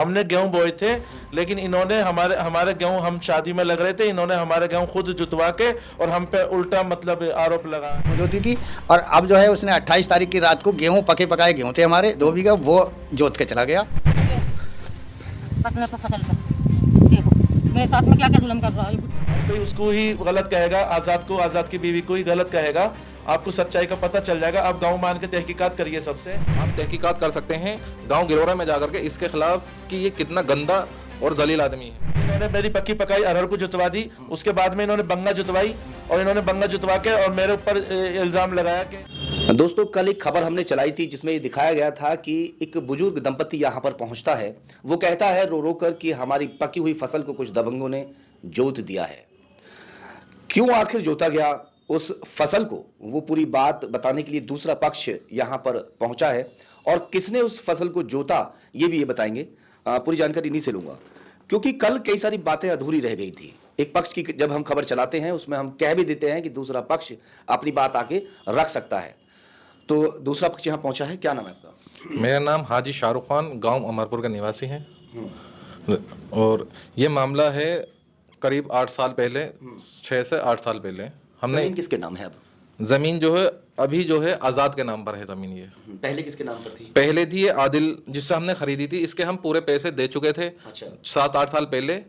हमने गेहूं बोए थे, लेकिन इन्होंने हमारे हमारे गेहूं, हम शादी में लग रहे थे, इन्होंने हमारे गेहूं खुद जुतवा के और हम पे उल्टा मतलब आरोप लगा जोती थी। और अब जो है उसने 28 तारीख की रात को गेहूं, पके पकाए गेहूं थे हमारे 2 बीघा, वो जोत के चला गया। फसल पर देखो मेरे साथ में क्या क्या जुल्म कर रहा है। कोई उसको ही गलत कहेगा, आज़ाद को, आज़ाद की बीवी को ही गलत कहेगा। आपको सच्चाई का पता चल जाएगा। आप गांव मान के तहकीकात करिए। सबसे आप तहकीकात कर सकते हैं गांव गिरोरा में जाकर के इसके खिलाफ कि ये कितना गंदा और जलील आदमी है। इन्होंने मेरी पक्की पकाई अरहर को जुतवा दी, उसके बाद में इन्होंने बंगा जुतवाई और इन्होंने बंगा जुतवा के और मेरे ऊपर इल्ज़ाम लगाया कि दोस्तों, कल एक खबर हमने चलाई थी जिसमें ये दिखाया गया था कि एक बुजुर्ग दंपति यहाँ पर पहुँचता है। वो कहता है रो रो कर कि हमारी पकी हुई फसल को कुछ दबंगों ने जोत दिया है। क्यों आखिर जोता गया उस फसल को, वो पूरी बात बताने के लिए दूसरा पक्ष यहाँ पर पहुंचा है। और किसने उस फसल को जोता ये भी ये बताएंगे। पूरी जानकारी इन्हीं से लूंगा, क्योंकि कल कई सारी बातें अधूरी रह गई थी। एक पक्ष की जब हम खबर चलाते हैं उसमें हम कह भी देते हैं कि दूसरा पक्ष अपनी बात आके रख सकता है। तो दूसरा पक्ष यहाँ पहुंचा है। क्या नाम है आपका? मेरा नाम हाजी शाहरुख खान, गांव अमरपुर का निवासी है। और ये मामला है करीब 8 साल पहले, 6 से 8 साल पहले हमने। जमीन किसके नाम है अब? जमीन जो है अभी जो है आज़ाद के नाम पर है जमीन। ये पहले किसके नाम पर थी? पहले थी ये आदिल, जिससे हमने खरीदी थी। इसके हम पूरे पैसे दे चुके थे। अच्छा। 7-8 साल पहले।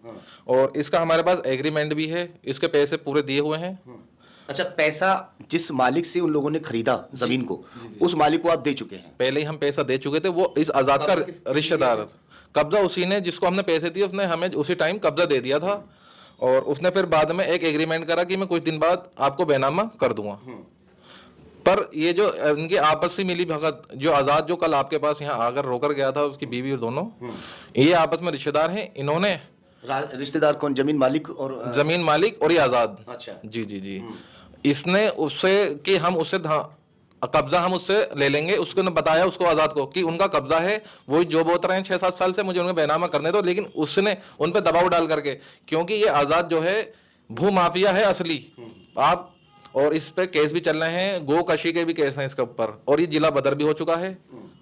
और इसका हमारे पास एग्रीमेंट भी है, इसके पैसे पूरे दिए हुए हैं। अच्छा, पैसा जिस मालिक से उन लोगों ने खरीदा जमीन को, उस मालिक को आप दे चुके हैं? पहले ही हम पैसा दे चुके थे। वो इस आज़ाद का रिश्तेदार, कब्जा उसी ने, जिसको हमने पैसे दिए उसने हमें उसी टाइम कब्जा दे दिया था। और उसने फिर बाद में एक एग्रीमेंट करा कि मैं कुछ दिन बाद आपको बैनामा कर दूंगा। पर ये जो इनकी आपस में मिली भगत, जो आज़ाद जो कल आपके पास यहाँ आकर रोकर गया था, उसकी बीवी और दोनों, ये आपस में रिश्तेदार हैं। इन्होंने रिश्तेदार कौन? जमीन मालिक और जमीन मालिक और ये आज़ाद। अच्छा। जी जी जी। इसने उससे कि हम उससे कब्जा हम उससे ले लेंगे, उसको ने बताया उसको आज़ाद को कि उनका कब्जा है, वही जो बोल रहे हैं 6-7 साल से, मुझे उन्हें बैनामा करने दो। लेकिन उसने उन पर दबाव डाल करके, क्योंकि ये आज़ाद जो है भू माफिया है असली। आप और इस पे केस भी चल रहे हैं, गो कशी के भी केस हैं इसके ऊपर। और ये जिला बदर भी हो चुका है,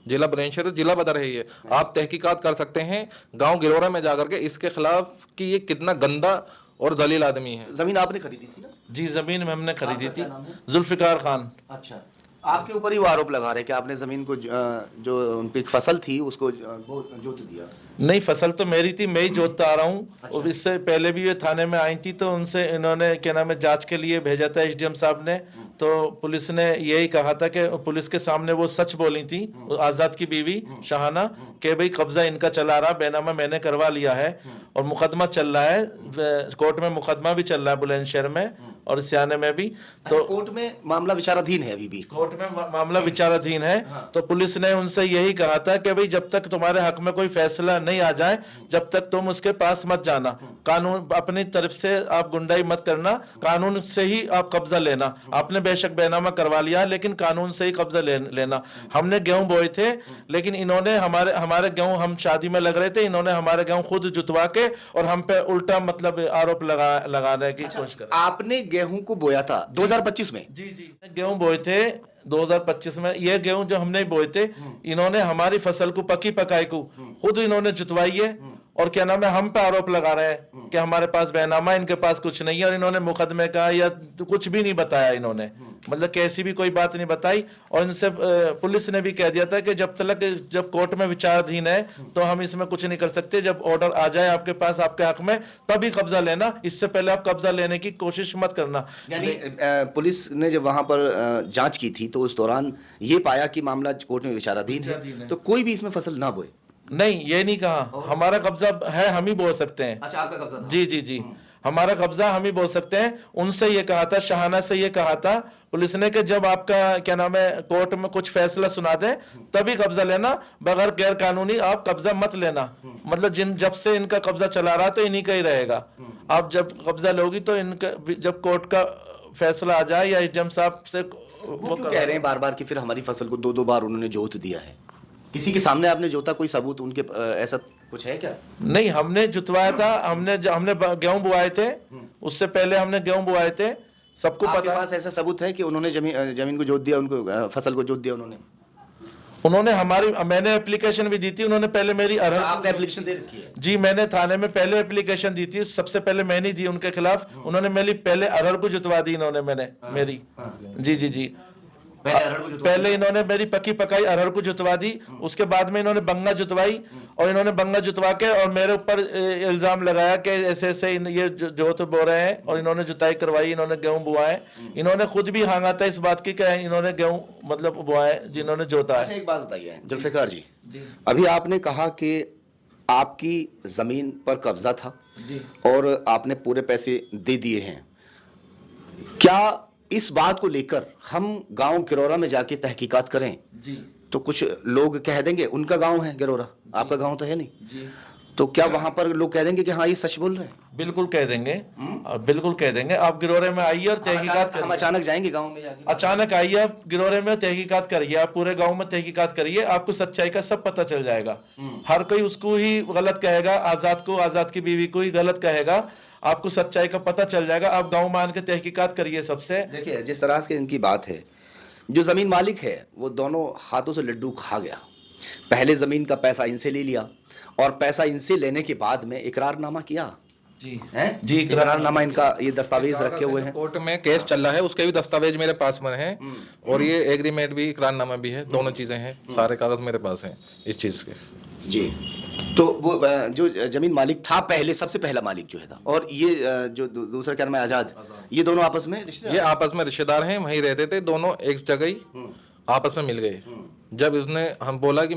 जिला बुलंदशहर जिला बदर है ये। आप तहकीकात कर सकते हैं गाँव गिरोरा में जाकर के इसके खिलाफ कि ये कितना गंदा और जलील आदमी है। जमीन आपने खरीदी थी ना? जी, जमीन में हमने खरीदी आपका थी। क्या नाम है? जुल्फिकार खान। अच्छा, आपके ऊपर ही वो आरोप लगा रहे कि आपने जमीन को जो उनकी फसल थी उसको जोत दिया। नहीं, फसल तो मेरी थी, मैं ही जोतता आ रहा हूँ। और इससे पहले भी ये थाने में आई थी, तो उनसे इन्होंने क्या नाम है जांच के लिए भेजा था एसडीएम साहब ने। तो पुलिस ने यही कहा था कि पुलिस के सामने वो सच बोली थी, आज़ाद की बीवी शाहाना, कि भाई कब्जा इनका चला रहा, बैनामा मैंने करवा लिया है और मुकदमा चल रहा है, कोर्ट में मुकदमा भी चल रहा है बुलंदशहर में और सियाने में भी। तो कोर्ट में मामला विचाराधीन है अभी भी? कोर्ट में मामला विचाराधीन है। तो पुलिस ने उनसे यही कहा था कि भाई जब तक तुम्हारे हक में कोई फैसला नहीं आ जाए, जब तक तुम उसके पास मत जाना। कानून अपनी तरफ से आप गुंडाई मत करना, कानून से ही आप कब्जा लेना। आपने बेशक बैनामा करवा लिया, लेकिन कानून से ही कब्जा लेना। हमने गेहूं बोए थे, लेकिन इन्होंने हमारे गेहूं, हम शादी में लग रहे थे, इन्होंने हमारे गेहूं खुद जुतवा के और हम पे उल्टा मतलब आरोप लगाने की कोशिश कर। आपने गेहूं को बोया था 2025 में? जी जी, गेहूं बोए थे 2025 में। ये गेहूं जो हमने बोए थे, इन्होंने हमारी फसल को पकी पकाई को खुद इन्होंने जुतवाई है। और क्या नाम है, हम पे आरोप लगा रहे हैं कि हमारे पास बैनामा, इनके पास कुछ नहीं है। और इन्होंने मुकदमे का या कुछ भी नहीं बताया, इन्होंने मतलब कैसी भी कोई बात नहीं बताई। और इनसे पुलिस ने भी कह दिया था कि जब कोर्ट में विचाराधीन है तो हम इसमें कुछ नहीं कर सकते। जब ऑर्डर आ जाए आपके पास आपके हक में, तभी कब्जा लेना, इससे पहले आप कब्जा लेने की कोशिश मत करना। यानी पुलिस ने जब वहां पर जांच की थी तो उस दौरान ये पाया कि मामला कोर्ट में विचाराधीन है, तो कोई भी इसमें फसल ना बोए? नहीं, ये नहीं कहा। हमारा कब्जा है, हम ही बोल सकते हैं। अच्छा, आपका कब्जा था? जी जी जी, हमारा कब्जा हम ही बोल सकते हैं। उनसे ये कहा था, शाहाना से ये कहा था पुलिस ने कि जब आपका क्या नाम है कोर्ट में कुछ फैसला सुना दे तभी कब्जा लेना, बगैर गैर कानूनी आप कब्जा मत लेना। मतलब जब से इनका कब्जा चला रहा तो इन्हीं का ही रहेगा। आप जब कब्जा लोगी तो इनका, जब कोर्ट का फैसला आ जाए या एसडीएम साहब से वो क्यों कह रहे हैं बार बार कि फिर हमारी फसल को 2-2 बार उन्होंने जोत दिया है? किसी के सामने आपने जोता, कोई सबूत उनके ऐसा कुछ है क्या? नहीं, हमने जुतवाया था। हमने गेहूं बुआए थे, उससे पहले हमने गेहूं बुआए थे, सबको आपके पता। पास ऐसा सबूत है कि उन्होंने जमीन को जोत दिया, उनको फसल को जोत दिया उन्होंने? उन्होंने मैंने एप्लीकेशन भी दी थी, उन्होंने पहले मेरी अरहर, आपने एप्लीकेशन दे रखी है? जी मैंने थाने में पहले एप्लीकेशन दी थी, सबसे पहले मैंने दी उनके खिलाफ। उन्होंने मेरी पहले अरहर को जुतवा दी इन्होंने, मैंने मेरी, जी जी जी, पहले इन्होंने मेरी पकी पकाई अरहर को जुतवा दी, उसके बाद में इन्होंने बंगा जुतवाई, और इन्होंने बंगा जुतवा के और मेरे ऊपर इल्जाम लगाया कि ऐसे ऐसे ये जोत बो रहे हैं, और इन्होंने जुताई करवाई, इन्होंने गेहूं बुआए। इन्होंने खुद भी हांगा था इस बात की कि इन्होंने गेहूं मतलब बुआए, जिन्होंने जोता अच्छा, है। एक बात बताइए जुल्फिकार जी, अभी आपने कहा कि आपकी जमीन पर कब्जा था और आपने पूरे पैसे दे दिए हैं, क्या इस बात को लेकर हम गांव गिरौरा में जाके तहकीकात करें जी, तो कुछ लोग कह देंगे उनका गांव है गिरौरा, आपका गांव तो है नहीं जी, तो क्या वहां पर लोग कह देंगे कि हाँ ये सच बोल रहे हैं? बिल्कुल कह देंगे, बिल्कुल कह देंगे। आप गिरोरे में आइए और तहकीकात हम करिए, अचानक जाएंगे गांव में जाके? अचानक आइए आप गिरोरे में, तहकीकात करिए, आप पूरे गांव में तहकीकात करिए, आपको सच्चाई का सब पता चल जाएगा। हर कोई उसको ही गलत कहेगा, आजाद को, आजाद की बीवी को ही गलत कहेगा, आपको सच्चाई का पता चल जाएगा। आप गांव में आके तहकीकात करिए सबसे। देखिए जिस तरह से इनकी बात है, जो जमीन मालिक है वो दोनों हाथों से लड्डू खा गया। पहले जमीन का पैसा इनसे ले लिया और पैसा इनसे लेने के बाद में इकरारनामा किया जी है जी, इकरारनामा, इनका ये दस्तावेज रखे हुए हैं। कोर्ट में केस चल रहा है, उसके भी दस्तावेज मेरे पास में हैं, और ये एग्रीमेंट भी, इकरारनामा भी है, दोनों चीजें हैं, सारे कागज मेरे पास हैं इस चीज के। जी, तो वो जो जमीन मालिक था पहले, सबसे पहला मालिक जो है था, और ये जो दूसरा क्या नाम है, आजाद, ये दोनों आपस में रिश्तेदार? ये आपस में रिश्तेदार हैं, वहीं रहते थे, दोनों एक जगह ही आपस में मिल गए। जब उसने हम बोला कि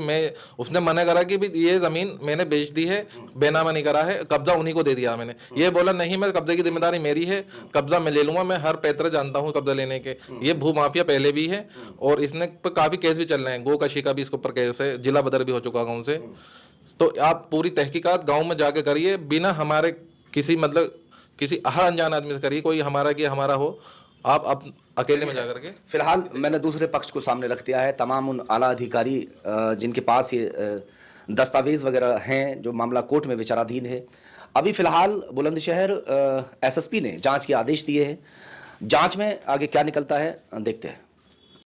उसने मना करा कि भी ये जमीन मैंने बेच दी है, बेनामा नहीं करा है, कब्जा उन्हीं को दे दिया मैंने। ये बोला नहीं, मैं कब्जे की जिम्मेदारी मेरी है, कब्जा मैं ले लूंगा, मैं हर पैतरा जानता हूँ कब्जा लेने के। ये भू माफिया पहले भी है, और इसने पर काफी केस भी चल रहे हैं, गोकशी का भी इसके ऊपर केस है, जिला बदर भी हो चुका गाँव से। तो आप पूरी तहकीकात गाँव में जाके करिए, बिना हमारे किसी किसी हर अनजान आदमी से करिए, कोई हमारा कि हमारा हो, आप अकेले में जाकर के। फिलहाल मैंने दूसरे पक्ष को सामने रख दिया है, तमाम उन आला अधिकारी जिनके पास ये दस्तावेज वगैरह हैं, जो मामला कोर्ट में विचाराधीन है। अभी फिलहाल बुलंदशहर एसएसपी ने जांच के आदेश दिए हैं, जांच में आगे क्या निकलता है देखते हैं।